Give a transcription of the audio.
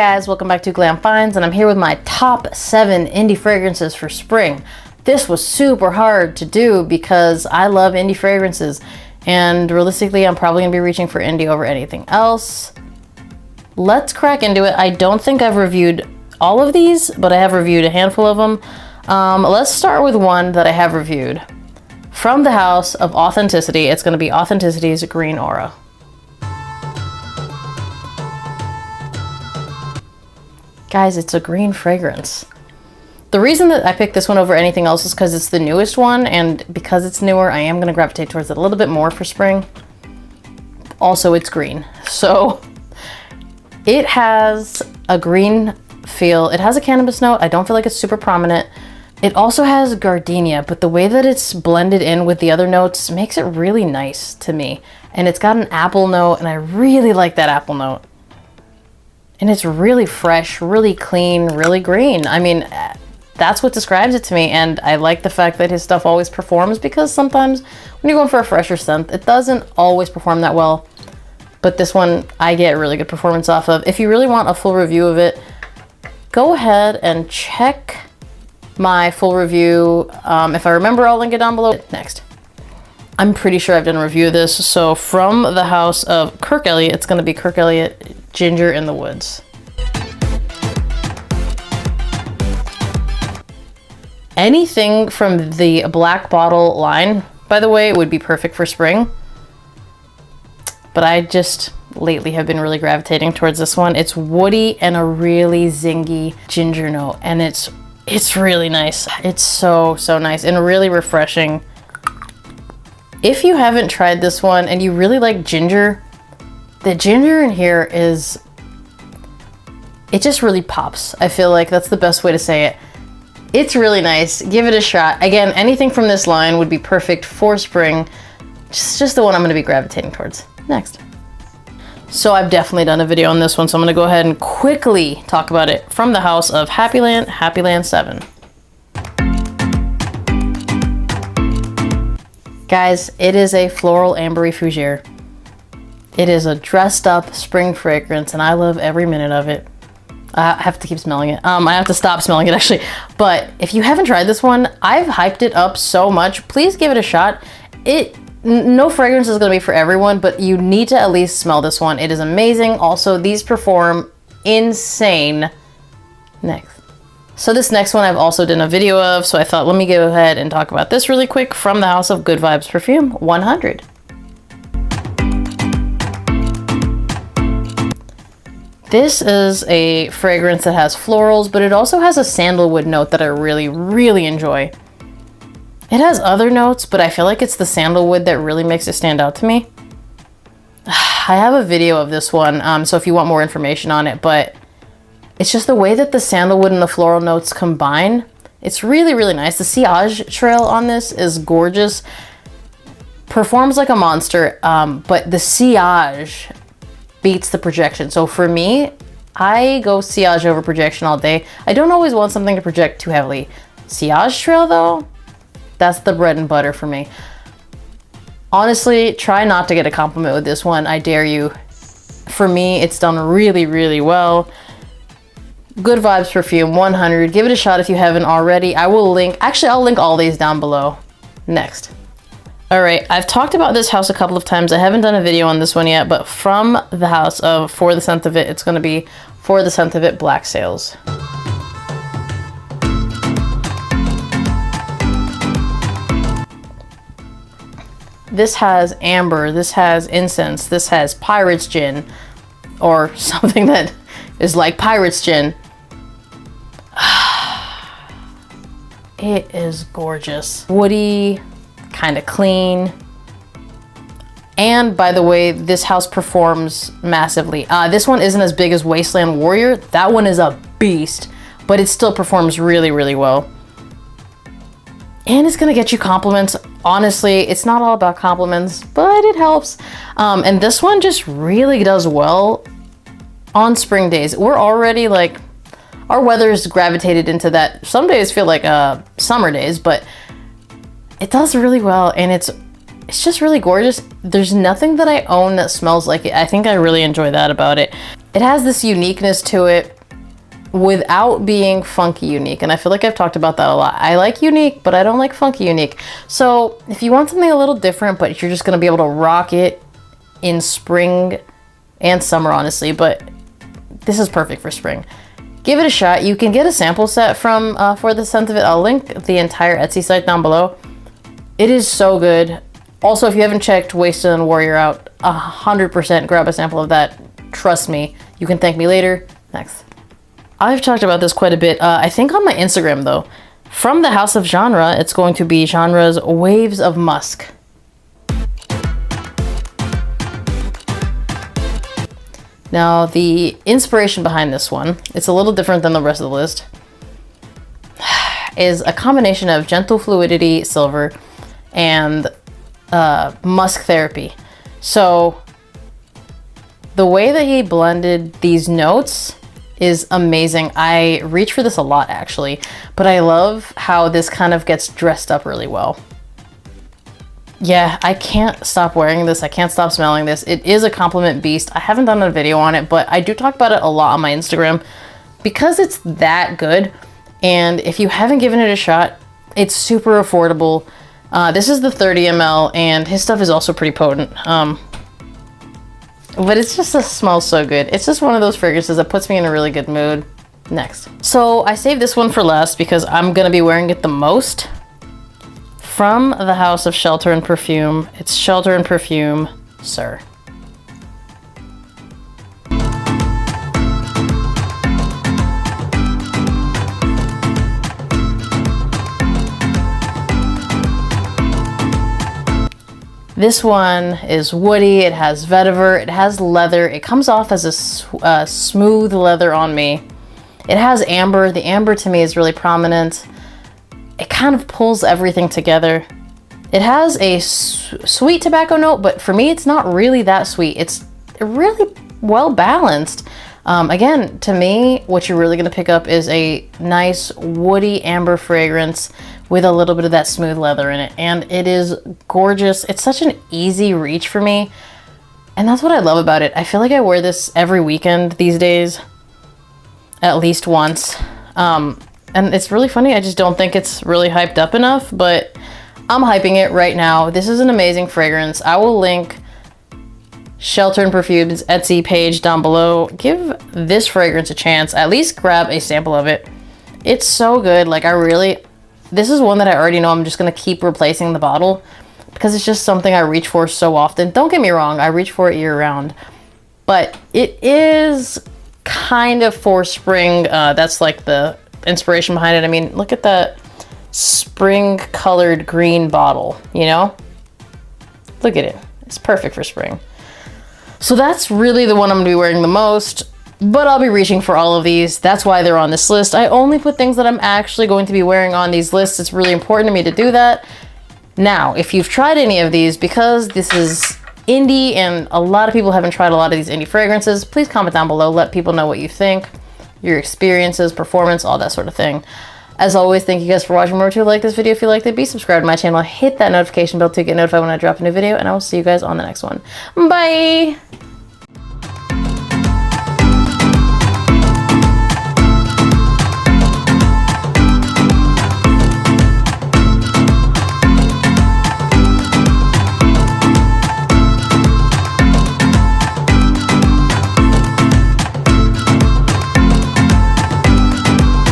guys, welcome back to Glam Finds, and I'm here with my top 7 indie fragrances for spring. This was super hard to do because I love indie fragrances, and realistically I'm probably gonna be reaching for indie over anything else. Let's crack into it. I don't think I've reviewed all of these, but I have reviewed a handful of them. Let's start with one that I have reviewed. From the house of Authenticity, it's gonna be Authenticity's Green Aura. Guys, it's a green fragrance. The reason that I picked this one over anything else is because it's the newest one, and because it's newer, I am gonna gravitate towards it a little bit more for spring. Also, it's green, so it has a green feel. It has a cannabis note. I don't feel like it's super prominent. It also has gardenia, but the way that it's blended in with the other notes makes it really nice to me. And it's got an apple note, and I really like that apple note. And it's really fresh, really clean, really green. I mean, that's what describes it to me. And I like the fact that his stuff always performs, because sometimes when you're going for a fresher scent, it doesn't always perform that well. But this one, I get really good performance off of. If you really want a full review of it, go ahead and check my full review. If I remember, I'll link it down below. Next. I'm pretty sure I've done a review of this. So from the house of Kirk Elliot, it's gonna be Kirk Elliot Ginger in the Woods. Anything from the Black Bottle line, by the way, would be perfect for spring. But I just lately have been really gravitating towards this one. It's woody and a really zingy ginger note, and it's really nice. It's so nice and really refreshing. If you haven't tried this one and you really like ginger, the ginger in here it just really pops. I feel like that's the best way to say it. It's really nice. Give it a shot. Again, anything from this line would be perfect for spring. Just the one I'm gonna be gravitating towards. Next. So I've definitely done a video on this one, so I'm gonna go ahead and quickly talk about it. From the house of Happyland 7. Guys, it is a floral ambery fougere. It is a dressed up spring fragrance, and I love every minute of it. I have to keep smelling it. I have to stop smelling it actually. But if you haven't tried this one, I've hyped it up so much. Please give it a shot. No fragrance is gonna be for everyone, but you need to at least smell this one. It is amazing. Also, these perform insane. Next. So this next one I've also done a video of, so I thought let me go ahead and talk about this really quick. From the house of Good Vibes Perfume 100. This is a fragrance that has florals, but it also has a sandalwood note that I really enjoy. It has other notes, but I feel like it's the sandalwood that really makes it stand out to me. I have a video of this one, so if you want more information on it, but it's just the way that the sandalwood and the floral notes combine. It's really nice. The sillage trail on this is gorgeous. Performs like a monster, but the sillage beats the projection. So for me, I go sillage over projection all day. I don't always want something to project too heavily. Sillage trail though, that's the bread and butter for me. Honestly, try not to get a compliment with this one. I dare you. For me, it's done really well. Good Vibes Perfume 100. Give it a shot if you haven't already. I'll link all these down below. Next. All right, I've talked about this house a couple of times. I haven't done a video on this one yet, but from the house of For the Scent of It, it's gonna be For the Scent of It Black Sails. This has amber, this has incense, this has pirate's gin, or something that is like pirate's gin. It is gorgeous. Woody, kind of clean. And by the way, this house performs massively. This one isn't as big as Wasteland Warrior. That one is a beast, but it still performs really well. And it's gonna get you compliments. Honestly, it's not all about compliments, but it helps. And this one just really does well on spring days. We're already like, our weather's gravitated into that. Some days feel like summer days, but it does really well, and it's just really gorgeous. There's nothing that I own that smells like it. I think I really enjoy that about it. It has this uniqueness to it without being funky unique. And I feel like I've talked about that a lot. I like unique, but I don't like funky unique. So if you want something a little different, but you're just gonna be able to rock it in spring and summer, honestly, but this is perfect for spring. Give it a shot. You can get a sample set from For the Scent of It. I'll link the entire Etsy site down below. It is so good. Also, if you haven't checked Wasted and Warrior out, 100% grab a sample of that. Trust me, you can thank me later. Next. I've talked about this quite a bit, I think on my Instagram though. From the House of Genre, it's going to be Genre's Waves of Musk. Now, the inspiration behind this one, it's a little different than the rest of the list, is a combination of Gentle Fluidity Silver and Musk Therapy. So, the way that he blended these notes is amazing. I reach for this a lot actually, but I love how this kind of gets dressed up really well. Yeah, I can't stop wearing this. I can't stop smelling this. It is a compliment beast. I haven't done a video on it, but I do talk about it a lot on my Instagram because it's that good. And if you haven't given it a shot, it's super affordable. This is the 30 ml and his stuff is also pretty potent. But it smells so good. It's just one of those fragrances that puts me in a really good mood. Next. So I saved this one for last because I'm gonna be wearing it the most. From the House of Shelter and Perfume, it's Shelter and Perfume, Sir. This one is woody, it has vetiver, it has leather, it comes off as a smooth leather on me. It has amber. The amber to me is really prominent. It kind of pulls everything together. It has a sweet tobacco note, but for me it's not really that sweet. It's really well balanced. Again, to me, what you're really gonna pick up is a nice woody amber fragrance with a little bit of that smooth leather in it. And it is gorgeous. It's such an easy reach for me. And that's what I love about it. I feel like I wear this every weekend these days, at least once. And it's really funny. I just don't think it's really hyped up enough, but I'm hyping it right now. This is an amazing fragrance. I will link Shelter and Perfume's Etsy page down below. Give this fragrance a chance. At least grab a sample of it. It's so good. Like this is one that I already know I'm just gonna keep replacing the bottle because it's just something I reach for so often. Don't get me wrong, I reach for it year round, but it is kind of for spring. That's like the inspiration behind it. I mean, look at that spring colored green bottle, you know? Look at it. It's perfect for spring. So that's really the one I'm gonna be wearing the most, but I'll be reaching for all of these. That's why they're on this list. I only put things that I'm actually going to be wearing on these lists. It's really important to me to do that. Now, if you've tried any of these, because this is indie and a lot of people haven't tried a lot of these indie fragrances, please comment down below. Let people know what you think, your experiences, performance, all that sort of thing. As always, thank you guys for watching. Remember to like this video if you liked it. Be subscribed to my channel. Hit that notification bell to get notified when I drop a new video, and I will see you guys on the next one. Bye!